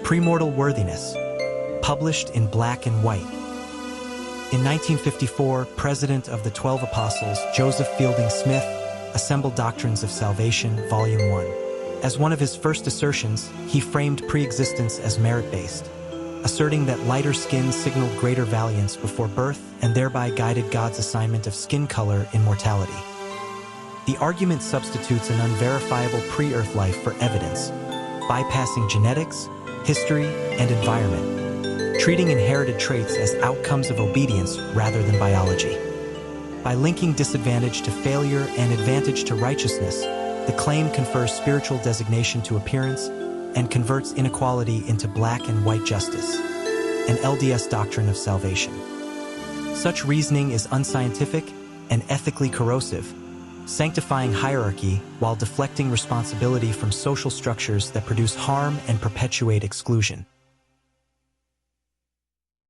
Premortal Worthiness, published in black and white. In 1954, President of the 12 Apostles, Joseph Fielding Smith, assembled Doctrines of Salvation, Volume 1. As one of his first assertions, he framed pre-existence as merit-based, asserting that lighter skin signaled greater valiance before birth and thereby guided God's assignment of skin color in mortality. The argument substitutes an unverifiable pre-earth life for evidence, bypassing genetics, history, and environment, treating inherited traits as outcomes of obedience rather than biology. By linking disadvantage to failure and advantage to righteousness, the claim confers spiritual designation to appearance and converts inequality into black and white justice, an LDS Doctrine of Salvation. Such reasoning is unscientific and ethically corrosive, sanctifying hierarchy while deflecting responsibility from social structures that produce harm and perpetuate exclusion.